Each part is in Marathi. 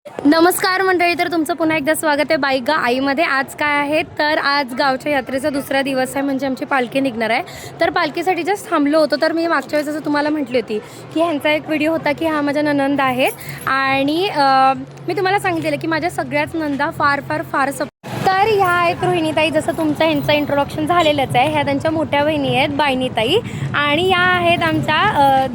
नमस्कार मंडळी, तर तुमचं पुन्हा एकदा स्वागत आहे बाईक गा आईमध्ये. आज काय आहे तर आज गावच्या यात्रेचा दुसरा दिवस आहे, म्हणजे आमची पालखी निघणार आहे. तर पालखीसाठी जस्ट थांबलो होतो. तर मी मागच्या वेळेस असं तुम्हाला म्हटली होती की ह्यांचा एक व्हिडिओ होता की हा माझ्या ननंद आहेत आणि मी तुम्हाला सांगितलेलं की माझ्या सगळ्याच नंदा फार फार फार तर ह्या आहेत रोहिणीताई, जसं तुमचं ह्यांचं इंट्रोडक्शन झालेलंच आहे. ह्या त्यांच्या मोठ्या बहिणी आहेत बायनीताई, आणि या आहेत आमच्या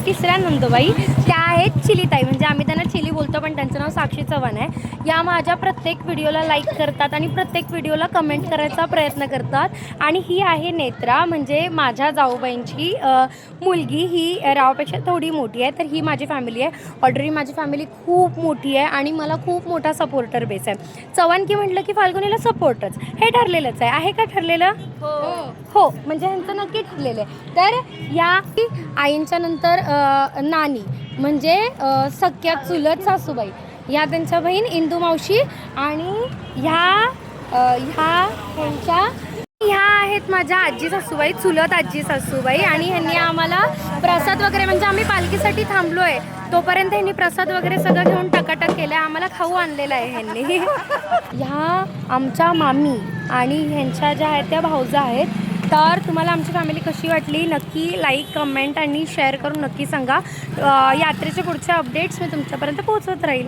तिसऱ्या नंदबाई, त्या आहेत चिलीताई. म्हणजे आम्ही त्यांना चिली बोलतो पण त्यांचं नाव साक्षी चव्हाण आहे. या माझ्या प्रत्येक व्हिडिओला लाईक करतात आणि प्रत्येक व्हिडिओला कमेंट करायचा प्रयत्न करतात. आणि ही आहे नेत्रा, म्हणजे माझ्या जाऊबाईंची मुलगी. ही रावपेक्षा थोडी मोठी आहे. तर ही माझी फॅमिली आहे. ऑलरेडी माझी फॅमिली खूप मोठी आहे आणि मला खूप मोठा सपोर्टर बेस आहे. चव्हाण की म्हटलं की फाल्गुनीला सपोर्टच हे ठरलेलंच आहे का ठरलेलं? हो, म्हणजे ह्यांचं नक्की ठरलेलं आहे. तर या आईंच्या नंतर नानी, म्हणजे सख्या चुलत सासूबाई, या त्यांच्या बहीण इंदू मावशी, आणि ह्या आहेत माझ्या आजी सासूबाई, चुलत आजी सासूबाई. आणि ह्यांनी आम्हाला प्रसाद वगैरे, म्हणजे आम्ही पालखीसाठी थांबलो आहे तोपर्यंत ह्यांनी प्रसाद वगैरे सगळं घेऊन टकाटक केलं आहे. आम्हाला खाऊ आणलेला आहे ह्यांनी. ह्या आमच्या मामी आणि ह्यांच्या ज्या आहेत त्या भाऊजा आहेत. तर तुम्हाला आमची फॅमिली कशी वाटली नक्की लाईक, कमेंट आणि शेअर करून नक्की सांगा. यात्रेचे पुढचे अपडेट्स मी तुमच्यापर्यंत पोहोचवत राहील.